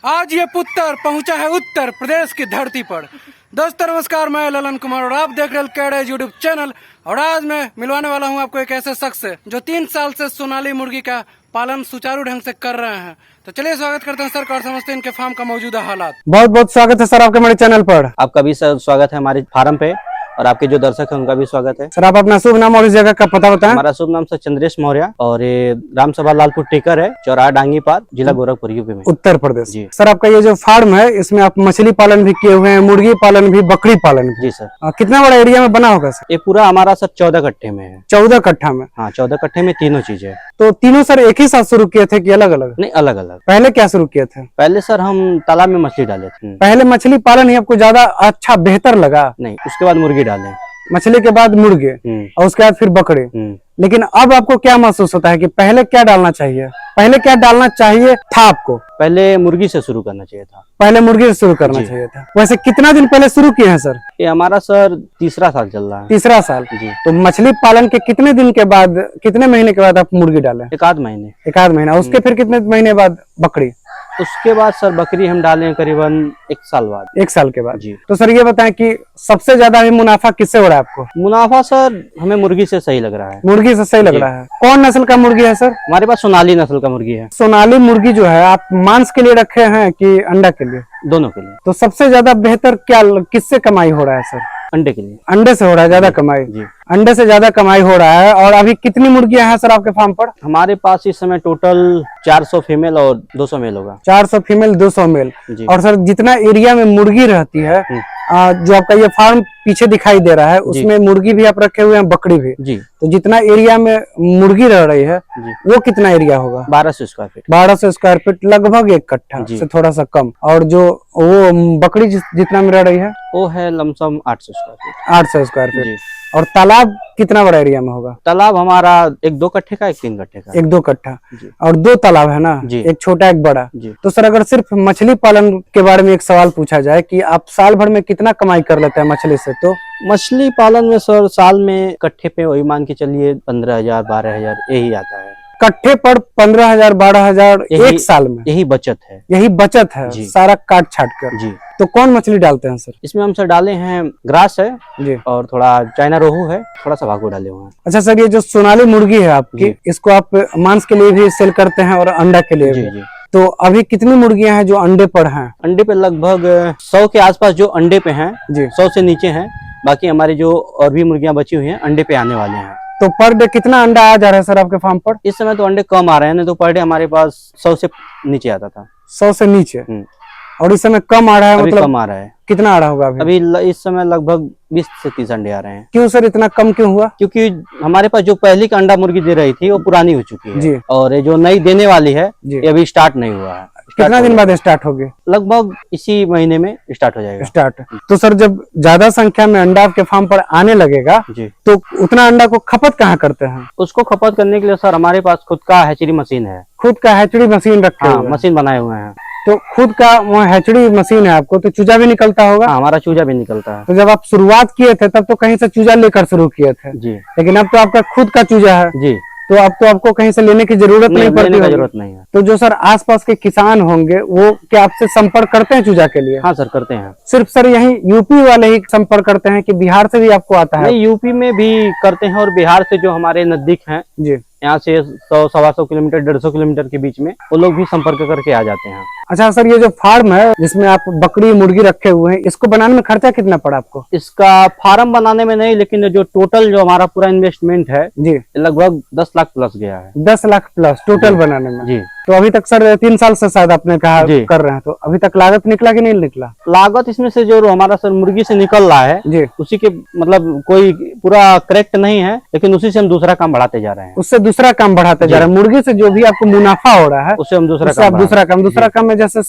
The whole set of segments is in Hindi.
आज ये पुत्र पहुंचा है उत्तर प्रदेश की धरती पर। दोस्तों नमस्कार, मैं ललन कुमार और आप देख रहे हैं कैडेज यूट्यूब चैनल। और आज मैं मिलवाने वाला हूं आपको एक ऐसे शख्स से जो 3 साल से सोनाली मुर्गी का पालन सुचारू ढंग से कर रहे हैं। तो चलिए स्वागत करते हैं सर और समझते हैं इनके फार्म का मौजूदा हालात। बहुत बहुत स्वागत है सर आपके हमारे चैनल पर। आपका भी सर स्वागत है हमारे फार्म पे और आपके जो दर्शक हैं उनका भी स्वागत है। सर आप अपना शुभ नाम और इस जगह का पता बताएं। हमारा शुभ नाम सर चंद्रेश मौर्य और ये राम सभा लालपुर टेकर है, चौराहा डांगी पार, जिला गोरखपुर यूपी में, उत्तर प्रदेश। जी सर आपका ये जो फार्म है इसमें आप मछली पालन भी किए हुए हैं, मुर्गी पालन भी, बकरी पालन भी। जी सर। कितना बड़ा एरिया में बना होगा सर? ये पूरा हमारा सर 14 कट्ठे में है। 14 कट्ठा में? हाँ, 14 कट्ठे में तीनों चीजें। तो तीनों सर एक ही साथ शुरू किए थे कि अलग अलग? नहीं, अलग अलग। पहले क्या शुरू किए थे? पहले सर हम तालाब में मछली डाले थे। पहले मछली पालन ही आपको ज्यादा अच्छा बेहतर लगा? नहीं, उसके बाद मुर्गी डाले। मछली के बाद मुर्गे और उसके बाद फिर बकरे। लेकिन अब आपको क्या महसूस होता है कि पहले क्या डालना चाहिए? पहले क्या डालना चाहिए था आपको? पहले मुर्गी से शुरू करना चाहिए था। पहले मुर्गी से शुरू करना चाहिए था। वैसे कितना दिन पहले शुरू किए हैं सर? ये हमारा सर तीसरा साल चल रहा है। तीसरा साल जी। तो मछली पालन के कितने दिन के बाद, कितने महीने के बाद आप मुर्गी डाले? एक आध महीने। एक आध महीना। उसके फिर कितने महीने बाद बकरी? उसके बाद सर बकरी हम डाले करीबन 1 साल बाद। 1 साल के बाद। जी। तो सर ये बताएं कि सबसे ज्यादा मुनाफा किससे हो रहा है आपको? मुनाफा सर हमें मुर्गी से सही लग रहा है। मुर्गी से सही लग रहा है। कौन नस्ल का मुर्गी है सर? हमारे पास सोनाली नस्ल का मुर्गी है। सोनाली मुर्गी जो है आप मांस के लिए रखे हैं कि अंडा के लिए? दोनों के लिए। तो सबसे ज्यादा बेहतर क्या किससे कमाई हो रहा है सर? अंडे के लिए। अंडे से हो रहा है ज्यादा कमाई? जी। अंडे से ज्यादा कमाई हो रहा है। और अभी कितनी मुर्गियां हैं सर आपके फार्म पर? हमारे पास इस समय टोटल 400 फीमेल और 200 मेल होगा। 400 फीमेल 200 मेल। जी। और सर जितना एरिया में मुर्गी रहती है, जो आपका ये फार्म पीछे दिखाई दे रहा है उसमें मुर्गी भी आप रखे हुए हैं, बकरी भी। जी। तो जितना एरिया में मुर्गी रह रही है जी। वो कितना एरिया होगा? 1200 स्क्वायर फीट। 1200 स्क्वायर फीट, लगभग 1 कट्ठा से थोड़ा सा कम। और जो वो बकरी जितना में रह रही है वो है lump sum 800 square feet. 800 square feet. जी। और तालाब कितना बड़ा एरिया में होगा? तालाब हमारा 1-2 कट्ठे का, 1-3 कट्ठे का। 1-2 कट्ठा। जी। और 2 तालाब है ना? जी। एक छोटा एक बड़ा। जी। तो सर अगर सिर्फ मछली पालन के बारे में एक सवाल पूछा जाए कि आप साल भर में कितना कमाई कर लेते हैं मछली से, तो? मछली पालन में सर साल में कट्ठे पे वही मान के चलिए 15,000 12,000 यही आता है। कट्ठे पर 15,000 12,000 एक साल में? यही बचत है। यही बचत है सारा काट छाट कर? जी। तो कौन मछली डालते हैं सर? इसमें हम सर डाले हैं ग्रास है जी। और थोड़ा चाइना रोहू है, थोड़ा सा भागो डाले हुए हैं। अच्छा सर, ये जो सोनाली मुर्गी है आपकी, इसको आप मांस के लिए भी सेल करते हैं और अंडा के लिए भी? जी। जी। तो अभी कितनी मुर्गियां हैं जो अंडे पर हैं? अंडे पे लगभग 100 के आसपास जो अंडे पे हैं। जी। 100 से नीचे हैं। बाकी हमारी जो और भी मुर्गियां बची हुई हैं अंडे पे आने वाले हैं। तो पर डे कितना अंडा आ जा रहा है सर आपके फार्म पर? इस समय तो अंडे कम आ रहे हैं, नहीं तो पर डे हमारे पास 100 से नीचे आता था। 100 से नीचे? और इस समय कम आ रहा है? मतलब कम आ रहा है। कितना आ रहा होगा अभी? इस समय लगभग 20 से 30 अंडे आ रहे हैं। क्यों सर इतना कम क्यों हुआ? क्योंकि हमारे पास जो पहली का अंडा मुर्गी दे रही थी वो पुरानी हो चुकी है। जी। और ये जो नई देने वाली है जी। ये अभी स्टार्ट नहीं हुआ है। कितना दिन बाद स्टार्ट होगी? लगभग इसी महीने में स्टार्ट हो जाएगा। स्टार्ट। तो सर जब ज्यादा संख्या में अंडा आपके फार्म पर आने लगेगा जी, तो उतना अंडा को खपत कहाँ करते हैं? उसको खपत करने के लिए सर हमारे पास खुद का हैचरी मशीन है। खुद का हैचरी मशीन रखे हुए हैं? मशीन बनाए हुए हैं। तो खुद का वो हैचरी मशीन है आपको, तो चूजा भी निकलता होगा? हमारा चूजा भी निकलता है। तो जब आप शुरुआत किए थे तब तो कहीं से चूजा लेकर शुरू किए थे, जी। लेकिन अब तो आपका खुद का चूजा है। जी। तो अब तो आपको कहीं से लेने की जरूरत नहीं पड़ती होगी। जरूरत नहीं है। तो जो सर आसपास के किसान होंगे वो क्या आपसे संपर्क करते हैं चूजा के लिए? हाँ सर, करते हैं। सिर्फ सर यही यूपी वाले ही संपर्क करते हैं कि बिहार से भी आपको आता है? नहीं, यूपी में भी करते हैं और बिहार से जो हमारे नजदीक हैं, जी, यहाँ से 100-125 किलोमीटर 150 किलोमीटर के बीच में वो लोग भी संपर्क करके आ जाते हैं। अच्छा सर, ये जो फार्म है जिसमें आप बकरी मुर्गी रखे हुए हैं, इसको बनाने में खर्चा कितना पड़ा आपको? इसका फार्म बनाने में नहीं, लेकिन जो टोटल जो हमारा पूरा इन्वेस्टमेंट है जी, लगभग 10 लाख प्लस गया है। 10 लाख प्लस टोटल बनाने में? जी। तो अभी तक सर 3 साल से शायद आपने कहा कर रहे हैं, तो अभी तक लागत निकला कि नहीं निकला? लागत इसमें से जो हमारा सर मुर्गी से निकल रहा है जी, उसी के मतलब कोई पूरा करेक्ट नहीं है, लेकिन उसी से हम दूसरा काम बढ़ाते जा रहे हैं। उससे दूसरा काम बढ़ाते जा रहे हैं। मुर्गी से जो भी आपको मुनाफा हो रहा है उससे हम दूसरा काम में जैसे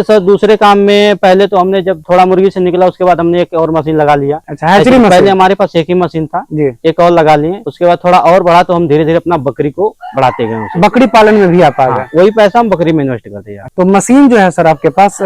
सर दूसरे काम में पहले तो हमने जब थोड़ा मुर्गी से निकला उसके बाद हमने एक और मशीन लगा लिया। अच्छा, हैचरी मशीन? पहले हमारे पास एक ही मशीन था जी, एक और लगा लिए। उसके बाद थोड़ा और बढ़ा तो हम धीरे धीरे अपना बकरी को बढ़ाते गए। बकरी पालन में भी आप आ गए? वही पैसा हम बकरी में इन्वेस्ट करते हैं। तो मशीन जो है सर आपके पास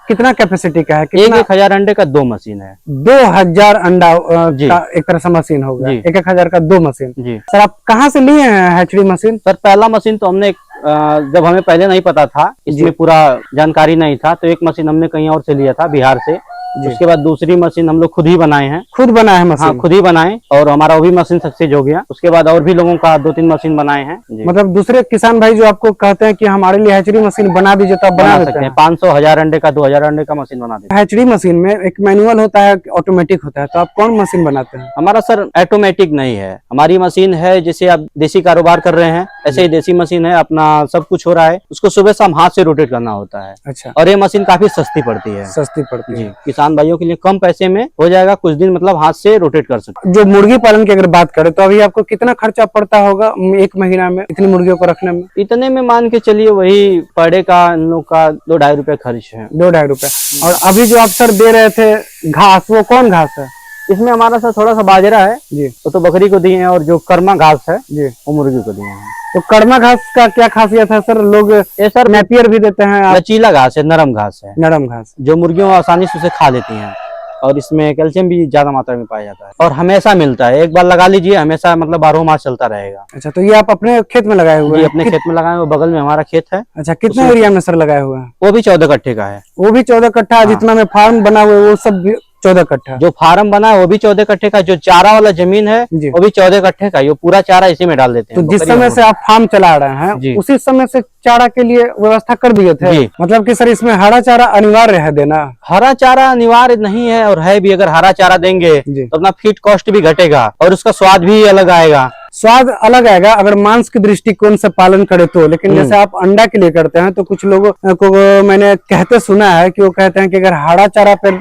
कितना कैपेसिटी का है? 1,000 अंडे का 2 मशीन है। 2000 अंडा का एक तरह से मशीन होगा। 1,000 का 2 मशीन। जी। सर आप कहाँ से लिए हैं हैचरी मशीन? सर पहला मशीन तो हमने जब हमें पहले नहीं पता था, इसमें पूरा जानकारी नहीं था, तो एक मशीन हमने कहीं और से लिया था, बिहार से। उसके बाद दूसरी मशीन हम लोग खुद ही बनाए हैं। खुद बनाए हैं मशीन? हाँ, खुद ही बनाए, और हमारा वो भी मशीन सक्सेस हो गया। उसके बाद और भी लोगों का 2-3 मशीन बनाए हैं। मतलब दूसरे किसान भाई जो आपको कहते हैं कि हमारे लिए हैचरी मशीन बना दीजिए, तो आप बना सकते हैं। 500-1000 अंडे का, 2000 अंडे का मशीन बना देते हैं। हैचरी मशीन में एक मैनुअल होता है, ऑटोमेटिक होता है, तो आप कौन मशीन बनाते हैं? हमारा सर ऑटोमेटिक नहीं है, हमारी मशीन है जैसे आप देसी कारोबार कर रहे हैं, ऐसे ही देसी मशीन है, अपना सब कुछ हो रहा है। उसको सुबह शाम हाथ से रोटेट करना होता है। अच्छा। और ये मशीन काफी सस्ती पड़ती है। सस्ती पड़ती जी, है। किसान भाइयों के लिए कम पैसे में हो जाएगा, कुछ दिन मतलब हाथ से रोटेट कर सकते जो मुर्गी पालन की अगर बात करें तो अभी आपको कितना खर्चा पड़ता होगा एक महीना में इतनी मुर्गियों को रखने में? हैं। इतने में मान के चलिए वही पर डे का इन लोग का 2-2.5 रुपए खर्च है। 2-2.5 रुपए। और अभी जो आप सर दे रहे थे घास, वो कौन घास है? इसमें हमारा सर थोड़ा सा बाजरा है जी। तो बकरी को दिए हैं, और जो कर्मा घास है जी, वो मुर्गी को दिए हैं। तो कर्मा घास का क्या खासियत है सर? लोग ये सर नेपियर भी देते हैं, आप लचीला घास है, नरम घास है, नरम घास। जो मुर्गियों आसानी से उसे खा लेती हैं, और इसमें कैल्शियम भी ज्यादा मात्रा में पाया जाता है, और हमेशा मिलता है। एक बार लगा लीजिए, हमेशा मतलब 12 मास चलता रहेगा। अच्छा, तो ये आप अपने खेत में लगाए हुए जी, हैं? अपने खेत में लगाए हुए, बगल में हमारा खेत है। अच्छा, कितने एरिया में सर लगाए हुए हैं? वो भी 14 कट्ठे का है। वो भी 14 कट्ठा? जितना में फार्म बना हुआ है वो सब भी 14 कट्ठा? जो फार्म बना है वो भी 14 कट्ठे का, जो चारा वाला जमीन है जी। वो भी 14 कट्ठे का। ये पूरा चारा इसी में डाल देते तो हैं। जिस समय से आप फार्म चला रहे जी। हैं उसी समय से चारा के लिए व्यवस्था कर दिए थे? जी। मतलब कि सर इसमें हरा चारा अनिवार्य है देना? हरा चारा अनिवार्य नहीं है, और है भी। अगर हरा चारा देंगे जी। तो अपना फीड कॉस्ट भी घटेगा, और उसका स्वाद भी अलग आएगा। स्वाद अलग आएगा अगर मांस की दृष्टिकोण से पालन करे तो। लेकिन जैसे आप अंडा के लिए करते हैं तो कुछ लोगों को मैंने कहते सुना है कि वो कहते हैं कि अगर हरा चारा पे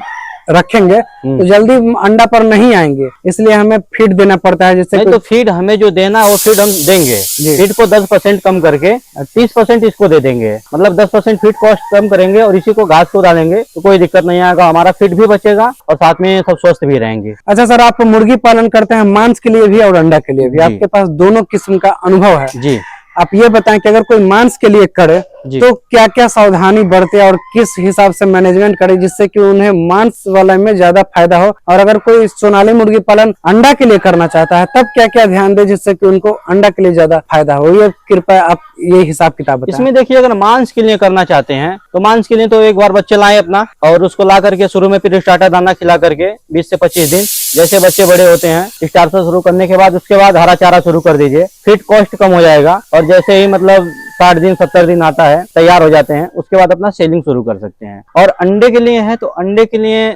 रखेंगे तो जल्दी अंडा पर नहीं आएंगे, इसलिए हमें फीड देना पड़ता है। जिससे नहीं तो फीड हमें जो देना है वो फीड हम देंगे। फीड को 10% कम करके 30% इसको दे देंगे, मतलब 10% फीड कॉस्ट कम करेंगे, और इसी को घास को डालेंगे तो कोई दिक्कत नहीं आएगा। हमारा फीड भी बचेगा और साथ में सब स्वस्थ भी रहेंगे। अच्छा सर, आप मुर्गी पालन करते हैं मांस के लिए भी और अंडा के लिए भी, जी। आपके पास दोनों किस्म का अनुभव है। जी, आप ये बताएं कि अगर कोई मांस के लिए करे जी। तो क्या क्या सावधानी बरते और किस हिसाब से मैनेजमेंट करे जिससे कि उन्हें मांस वाले में ज्यादा फायदा हो? और अगर कोई सोनाली मुर्गी पालन अंडा के लिए करना चाहता है तब क्या क्या ध्यान दे जिससे कि उनको अंडा के लिए ज्यादा फायदा हो? ये कृपया आप ये हिसाब किताब बताएं। इसमें देखिए, अगर मांस के लिए करना चाहते हैं तो मांस के लिए तो एक बार बच्चे लाएं अपना, और उसको ला करके शुरू में फिर स्टार्टर दाना खिला करके 20 से 25 दिन, जैसे बच्चे बड़े होते हैं स्टार्टर शुरू करने के बाद उसके बाद हरा चारा शुरू कर दीजिए। फीड कॉस्ट कम हो जाएगा, और जैसे ही मतलब 60 दिन 70 दिन आता है, तैयार हो जाते हैं, उसके बाद अपना सेलिंग शुरू कर सकते हैं। और अंडे के लिए है तो अंडे के लिए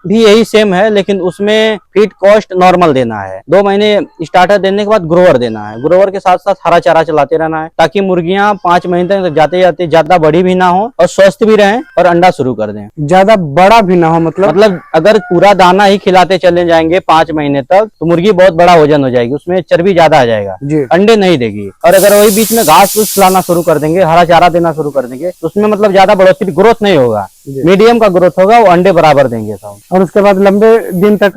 भी यही सेम है, लेकिन उसमें फीड कॉस्ट नॉर्मल देना है। 2 महीने स्टार्टर देने के बाद ग्रोवर देना है। ग्रोवर के साथ साथ हरा चारा चलाते रहना है, ताकि मुर्गियां 5 महीने तक जाते जाते ज्यादा बड़ी भी ना हो और स्वस्थ भी रहें और अंडा शुरू कर दें। ज्यादा बड़ा भी ना हो? मतलब अगर पूरा दाना ही खिलाते चले जाएंगे 5 महीने तक तो मुर्गी बहुत बड़ा वजन हो जाएगी, उसमें चर्बी ज्यादा आ जाएगा, जी। अंडे नहीं देगी। और अगर वही बीच में घास फूस खिलाना शुरू कर देंगे, हरा चारा देना शुरू कर देंगे, तो उसमें मतलब ज्यादा बढ़ोतरी ग्रोथ नहीं होगा, मीडियम का ग्रोथ होगा, वो अंडे बराबर देंगे सब। और उसके बाद लंबे दिन तक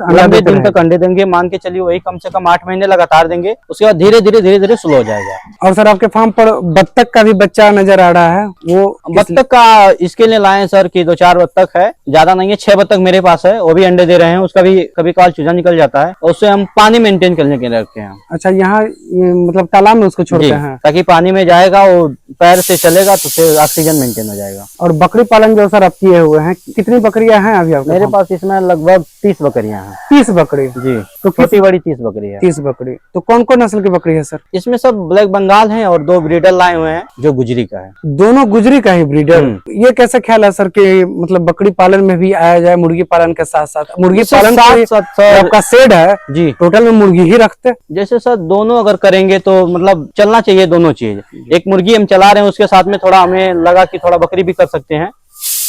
अंडे देंगे, मान के चलिए वही कम से कम 8 महीने लगातार देंगे। उसके बाद धीरे धीरे स्लो हो जाएगा। और सर आपके फार्म पर बत्तख का भी बच्चा नजर आ रहा है, वो बत्तख का इसके लिए लाए सर कि 2-4 बत्तख है, ज्यादा नहीं है, 6 बत्तख मेरे पास है, वो भी अंडे दे रहे हैं। उसका भी कभी कभार चूजा निकल जाता है, उससे हम पानी मेंटेन करने के लिए रखते हैं। अच्छा, यहाँ मतलब तालाब में उसको छोड़ते हैं ताकि पानी में जाएगा, वो पैर से चलेगा तो उससे ऑक्सीजन मेंटेन हो जाएगा। और बकरी पालन जो सर आप किए हुए हैं, कितनी बकरियां हैं अभी आपके मेरे पास? पास इसमें लगभग 30 बकरियां हैं। 30 बकरी? जी, तो छोटी बड़ी 30 बकरी है। 30 बकरी। तो कौन कौन नस्ल की बकरी है सर? इसमें सब ब्लैक बंगाल है, और 2 ब्रीडर लाए हुए हैं जो गुजरी का है। दोनों गुजरी का ही ब्रीडर? ये कैसे ख्याल है सर कि मतलब बकरी पालन में भी आया जाए मुर्गी पालन के साथ साथ? मुर्गी पालन साथ आपका शेड है जी, टोटल में मुर्गी ही रखते? जैसे सर दोनों अगर करेंगे तो मतलब चलना चाहिए दोनों चीज। एक मुर्गी हम चला रहे हैं, उसके साथ में थोड़ा हमें लगा कि थोड़ा बकरी भी कर सकते हैं,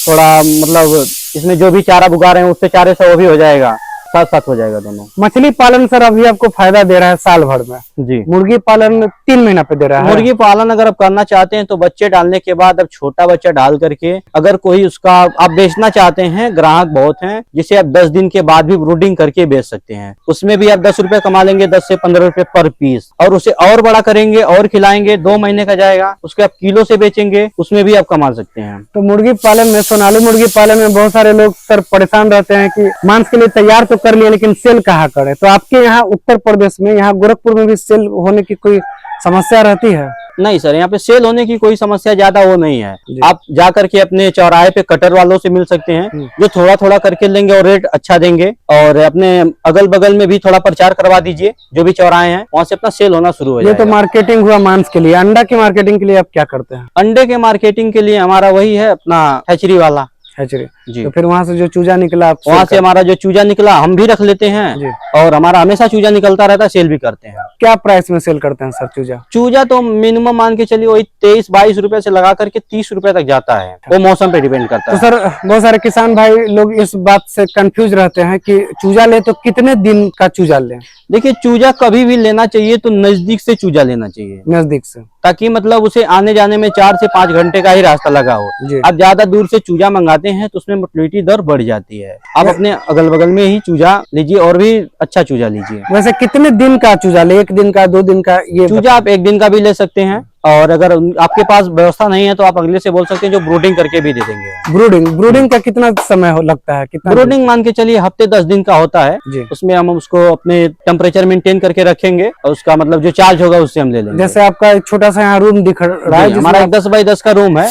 थोड़ा मतलब इसमें जो भी चारा बुगा रहे हैं उससे चारे से वो भी हो जाएगा, साथ साथ हो जाएगा दोनों। मछली पालन सर अभी आपको फायदा दे रहा है साल भर में? जी। मुर्गी पालन 3 महीना पे दे रहा है? मुर्गी पालन अगर आप करना चाहते हैं तो बच्चे डालने के बाद अब छोटा बच्चा डाल करके, अगर कोई उसका आप बेचना चाहते हैं, ग्राहक बहुत हैं, जिसे आप 10 दिन के बाद भी ब्रूडिंग करके बेच सकते हैं। उसमें भी आप 10 रुपए कमा लेंगे, 10 से 15 रुपए पर पीस। और उसे और बड़ा करेंगे और खिलाएंगे, 2 महीने का जाएगा, उसके आप किलो से बेचेंगे, उसमें भी आप कमा सकते हैं। तो मुर्गी पालन में, सोनाली मुर्गी पालन में बहुत सारे लोग सर परेशान रहते हैं कि मांस के लिए तैयार तो कर लिए लेकिन सेल कहाँ करे? तो आपके यहाँ उत्तर प्रदेश में, यहाँ गोरखपुर में भी सेल होने की कोई समस्या रहती है? नहीं सर, यहाँ पे सेल होने की कोई समस्या ज्यादा वो नहीं है। जी। आप जा करके अपने चौराहे पे कटर वालों से मिल सकते हैं, जो थोड़ा थोड़ा करके लेंगे और रेट अच्छा देंगे। और अपने अगल बगल में भी थोड़ा प्रचार करवा दीजिए, जो भी चौराहे हैं वहाँ से अपना सेल होना शुरू हो ये तो जाएगा। मार्केटिंग हुआ मांस के लिए। अंडा की मार्केटिंग के लिए आप क्या करते हैं? अंडे के मार्केटिंग के लिए हमारा वही है अपना हैचरी वाला हैचरी। जी। तो फिर वहाँ से जो चूजा निकला आप वहाँ सेल से हमारा जो चूजा निकला हम भी रख लेते जी। हैं, और हमारा हमेशा चूजा निकलता रहता है, सेल भी करते हैं। क्या प्राइस में सेल करते हैं सर चूजा? चूजा तो मिनिमम मान के चलिए वही 23-22 रुपए से लगा करके 30 रुपए तक जाता है, वो मौसम पे डिपेंड करता तो है। सर बहुत सारे किसान भाई लोग इस बात से कंफ्यूज रहते हैं कि चूजा ले तो कितने दिन का चूजा लें? देखिए, चूजा कभी भी लेना चाहिए तो नजदीक से चूजा लेना चाहिए, नजदीक से। ताकि मतलब उसे आने जाने में 4 से 5 घंटे का ही रास्ता लगा हो। जी। आप ज्यादा दूर से चूजा मंगाते हैं तो उसमें मोटिलिटी दर बढ़ जाती है। आप अपने अगल बगल में ही चूजा लीजिए, और भी अच्छा चूजा लीजिए। वैसे कितने दिन का चूजा ले? 1 दिन का, 2 दिन का? ये चूजा आप 1 दिन का भी ले सकते हैं, और अगर आपके पास व्यवस्था नहीं है तो आप अगले से बोल सकते हैं जो ब्रूडिंग करके भी दे देंगे। ब्रूडिंग का कितना समय लगता है? कितना ब्रूडिंग मान के चलिए हफ्ते 10 दिन का होता है। जी। उसमें हम उसको अपने टेम्परेचर मेंटेन करके रखेंगे, और उसका मतलब जो चार्ज होगा उससे हम ले लेंगे। जैसे आपका एक छोटा सा यहाँ रूम दिख रहा है जी, हमारा 10 बाई 10 का रूम है,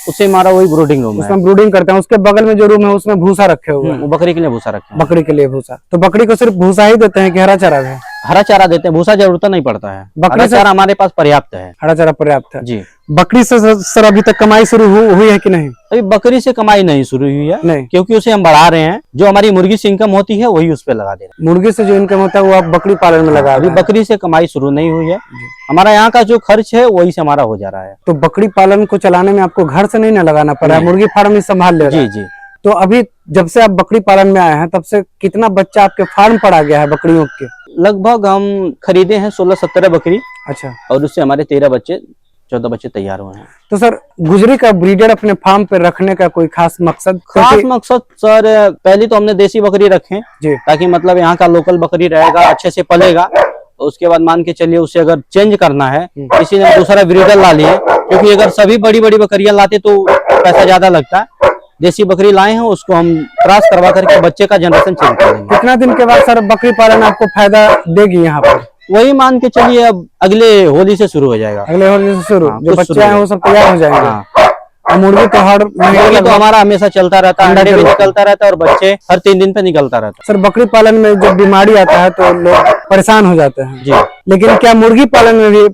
उससे हमारा वही ब्रूडिंग रूम है। उसमें ब्रूडिंग करते हैं। उसके बगल में जो रूम है उसमें भूसा रखे हुए हैं। वो बकरी के लिए भूसा रखे हैं। बकरी के लिए भूसा। तो बकरी को सिर्फ भूसा ही देते हैं कि हरा चारा भी? हरा चारा देते हैं, भूसा जरूरत नहीं पड़ता है। बकरी हरा से- चारा हमारे पास पर्याप्त है। हरा चारा पर्याप्त है। जी। बकरी से सर अभी तक कमाई शुरू हुई है कि नहीं? अभी बकरी से कमाई नहीं शुरू हुई है, नहीं। क्योंकि उसे हम बढ़ा रहे हैं। जो हमारी मुर्गी से इनकम होती है वही उस पे लगा दे रहे मुर्गी से जो इनकम होता है वो आप बकरी पालन में लगा हैं। अभी रहे हैं। बकरी से कमाई शुरू नहीं हुई है। हमारा यहाँ का जो खर्च है वही से हमारा हो जा रहा है। तो बकरी पालन को चलाने में आपको घर से नहीं ना लगाना पड़ा है? नहीं। मुर्गी फार्म ही संभाल ले रहा जी है। जी। तो अभी जब से आप बकरी पालन में आए हैं तब से कितना बच्चा आपके फार्म पर आ गया है बकरियों के? लगभग हम खरीदे हैं 16-17 बकरी, अच्छा। और उससे हमारे 14 बच्चे तैयार हुए हैं। तो सर गुजरी का ब्रीडर अपने फार्म पे रखने का कोई खास मकसद? खास क्योंकि- मकसद सर, पहले तो हमने देसी बकरी रखे, जी। ताकि मतलब यहाँ का लोकल बकरी रहेगा, अच्छे से पलेगा। तो उसके बाद मान के चलिए उसे अगर चेंज करना है, किसी ने दूसरा ब्रीडर ला लिए, क्योंकि अगर सभी बड़ी बड़ी बकरियां लाते तो पैसा ज्यादा लगता है। देसी बकरी लाए हैं, उसको हम क्रॉस करवा करके बच्चे का जनरेशन चेंज कर देंगे। कितना दिन के बाद सर बकरी पालन आपको फायदा देगी यहाँ पर? वही मान के चलिए अब अगले होली से शुरू हो जाएगा। अगले होली से शुरू? हाँ, जो कुछ बच्चे शुरू हैं वो सब तैयार हो जाएंगे। हाँ। और मुर्गी तो हर महीने मुर्गी तो लगभग- हमारा हमेशा चलता रहता है, अंडा अंडे के भी रूप में। निकलता रहता है, और बच्चे हर 3 दिन पे निकलता रहता सर बकरी पालन में जब बीमारी आता है तो लोग परेशान हो जाते हैं। है। जी। लेकिन क्या मुर्गी पालन में भी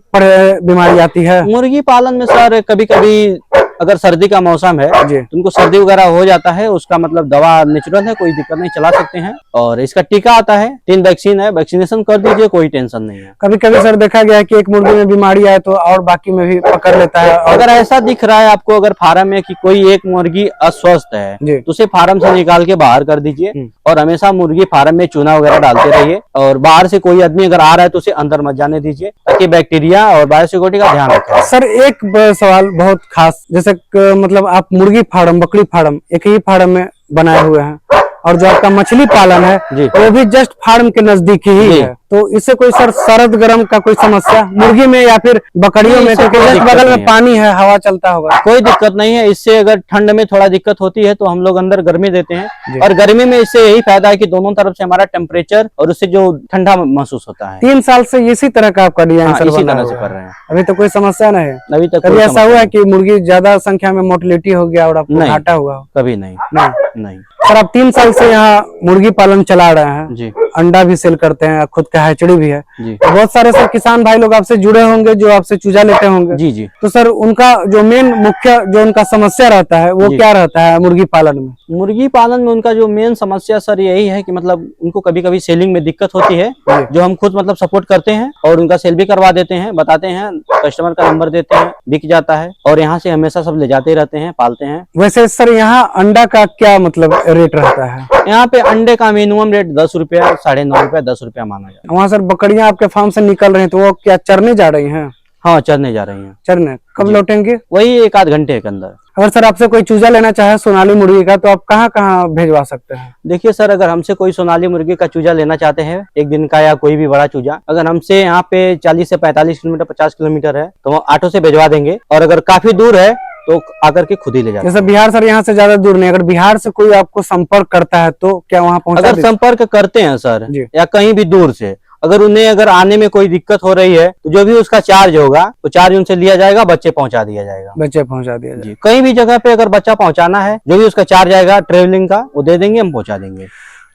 बीमारी आती है? मुर्गी पालन में सर कभी कभी अगर सर्दी का मौसम है जी। तो उनको सर्दी वगैरह हो जाता है, उसका मतलब दवा नेचुरल है, कोई दिक्कत नहीं, चला सकते हैं। और इसका टीका आता है, 3 वैक्सीन है, वैक्सीनेशन कर दीजिए, कोई टेंशन नहीं है। कभी कभी सर देखा गया है कि एक मुर्गी में बीमारी आए तो और बाकी में भी पकड़ लेता है। और अगर ऐसा दिख रहा है आपको, अगर फार्म में कि कोई एक मुर्गी अस्वस्थ है, जी। तो उसे फार्म से निकाल के बाहर कर दीजिए, और हमेशा मुर्गी फार्म में चूना वगैरह डालते रहिए। और बाहर से कोई आदमी अगर आ रहा है तो उसे अंदर मत जाने दीजिए, ताकि बैक्टीरिया और बायोसिक्योरिटी का ध्यान रखें। सर एक सवाल बहुत खास, जैसे मतलब आप मुर्गी फार्म, बकरी फार्म एक ही फार्म में बनाए हुए हैं, और जो आपका मछली पालन है जी। वो भी जस्ट फार्म के नजदीक ही जी। है। तो इससे कोई सर सर्द गर्म का कोई समस्या मुर्गी में या फिर बकरियों नहीं, में? इससे क्योंकि कोई जस्ट दिक्कत बगल नहीं में है। पानी है, हवा चलता होगा। कोई दिक्कत नहीं है। इससे अगर ठंड में थोड़ा दिक्कत होती है तो हम लोग अंदर गर्मी देते जी। हैं, और गर्मी में इससे यही फायदा है कि दोनों तरफ से हमारा टेम्परेचर और उससे जो ठंडा महसूस होता है। 3 साल से इसी तरह का आपका डिजाइन हाँ, सर इसी बना तरह से हुआ कर है। रहे हैं। अभी तो कोई समस्या नहीं है? अभी तक कभी कोई ऐसा समस्या हुआ है नहीं। कि मुर्गी ज्यादा संख्या में मोटिलिटी हो गया और आपको नहीं। घाटा हुआ हो? कभी नहीं। नहीं। नहीं। सर आप 3 साल से यहाँ मुर्गी पालन चला रहे हैं, जी अंडा भी सेल करते हैं, खुद का हैचड़ी भी है। जी तो बहुत सारे सर किसान भाई लोग आपसे जुड़े होंगे जो आपसे चूजा लेते होंगे। जी जी। तो सर उनका जो मेन मुख्य जो उनका समस्या रहता है वो जी। क्या रहता है मुर्गी पालन में? मुर्गी पालन में उनका जो मेन समस्या सर यही है कि मतलब उनको कभी कभी सेलिंग में दिक्कत होती है, जी। जो हम खुद मतलब सपोर्ट करते हैं, और उनका सेल भी करवा देते हैं, बताते हैं, कस्टमर का नंबर देते हैं, बिक जाता है, और यहाँ से हमेशा सब ले जाते रहते हैं, पालते हैं। वैसे सर यहाँ अंडा का क्या मतलब रेट रहता है? यहाँ पे अंडे का मिनिमम रेट 10 रुपया, 9.5 रुपया, 10 रुपया माना जाता है। वहाँ सर बकरियां आपके फार्म से निकल रही हैं तो वो क्या चरने जा रही हैं? हाँ, चरने जा रही हैं। चरने कब जी। लौटेंगे? वही 1-8 घंटे के अंदर। अगर सर आपसे कोई चूजा लेना चाहे सोनाली मुर्गी का तो आप कहाँ कहाँ भेजवा सकते हैं? देखिए सर, अगर हमसे कोई सोनाली मुर्गी का चूजा लेना चाहते हैं, एक दिन का या कोई भी बड़ा चूजा, अगर हमसे यहाँ पे 40 से 45 किलोमीटर, 50 किलोमीटर है तो वो ऑटो से भिजवा देंगे, और अगर काफी दूर है तो आकर के खुद ही ले जाते हैं। जैसे बिहार सर यहाँ से ज्यादा दूर नहीं, अगर बिहार से कोई आपको संपर्क करता है तो क्या वहाँ पहुँचा अगर दीजिए? संपर्क करते हैं सर, जी। या कहीं भी दूर से, अगर उन्हें अगर आने में कोई दिक्कत हो रही है तो जो भी उसका चार्ज होगा वो चार्ज उनसे लिया जाएगा, बच्चे पहुंचा दिया जाएगा। बच्चे पहुंचा दिया जाए। जी, कहीं भी जगह पे अगर बच्चा पहुंचाना है, जो भी उसका चार्ज आएगा ट्रेवलिंग का वो दे देंगे, हम पहुंचा देंगे।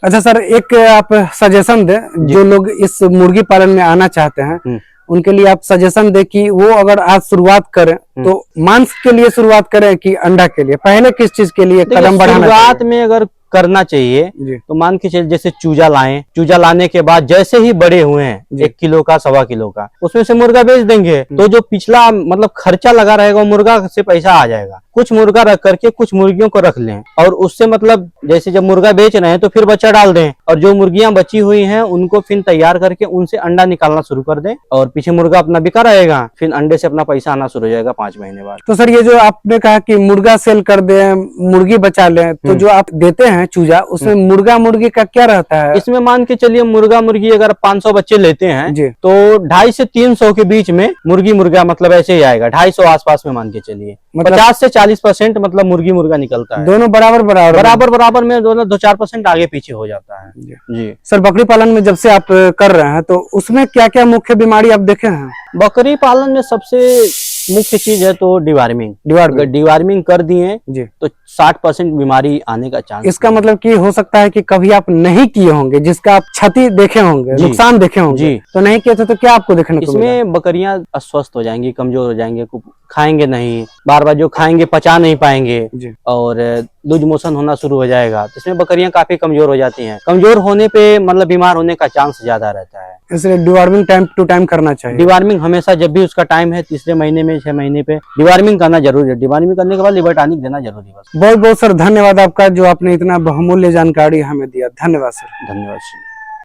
अच्छा सर, एक आप सजेशन दे, जो लोग इस मुर्गी पालन में आना चाहते हैं उनके लिए आप सजेशन दे कि वो अगर आज शुरुआत करें तो मांस के लिए शुरुआत करें कि अंडा के लिए, पहले किस चीज के लिए कदम बढ़ाना शुरुआत में अगर करना चाहिए तो मान के चलिए जैसे चूजा लाएं, चूजा लाने के बाद जैसे ही बड़े हुए हैं 1 किलो का 1.25 किलो का, उसमें से मुर्गा बेच देंगे तो जो पिछला मतलब खर्चा लगा रहेगा वो मुर्गा से पैसा आ जाएगा। कुछ मुर्गा रख करके कुछ मुर्गियों को रख लें और उससे मतलब जैसे जब मुर्गा बेच रहे हैं तो फिर बच्चा डाल दें और जो मुर्गियां बची हुई हैं उनको फिर तैयार करके उनसे अंडा निकालना शुरू कर दें और पीछे मुर्गा अपना बिका रहेगा, फिर अंडे से अपना पैसा आना शुरू हो जाएगा 5 महीने बाद। तो सर ये जो आपने कहा कि मुर्गा सेल कर दे, मुर्गी बचा लें, तो जो आप देते हैं चूजा उसमें मुर्गा मुर्गी का क्या रहता है? इसमें मान के चलिए मुर्गा मुर्गी अगर 500 बच्चे लेते हैं जी, तो 250 से 300 के बीच में मुर्गी मुर्गा मतलब ऐसे ही आएगा, 250 आसपास में मान के चलिए। मतलब 50 से 40% मतलब मुर्गी मुर्गा निकलता है। दोनों बराबर बराबर बराबर बराबर में दोनों 2-4% आगे पीछे हो जाता है। जी सर, बकरी पालन में जब से आप कर रहे हैं तो उसमें क्या क्या मुख्य बीमारी आप देखे हैं? बकरी पालन में सबसे मुख्य चीज है तो डिवार्मिंग। अगर डिवार्मिंग कर दिए जी तो 60% बीमारी आने का चांस। इसका मतलब कि हो सकता है कि कभी आप नहीं किए होंगे, जिसका आप क्षति देखे होंगे, नुकसान देखे होंगे जी, तो नहीं किए थे तो क्या आपको देखने को मिला? इसमें बकरियां अस्वस्थ हो जाएंगी, कमजोर हो जाएंगे, खाएंगे नहीं, बार बार जो खाएंगे पचा नहीं पाएंगे और लूज मोशन होना शुरू हो जाएगा। तो इसमें बकरियां काफी कमजोर हो जाती हैं। कमजोर होने पे मतलब बीमार होने का चांस ज्यादा रहता है, इसलिए डिवार्मिंग टाइम टू टाइम करना चाहिए। डिवार्मिंग हमेशा जब भी उसका टाइम है 3रे महीने में 6 महीने पे डिवार्मिंग करना जरूरी है। डिवार्मिंग करने के बाद लिवर टॉनिक देना जरूरी है। बस बहुत बहुत सर धन्यवाद आपका, जो आपने इतना बहुमूल्य जानकारी हमें दिया। धन्यवाद सर। धन्यवाद सर।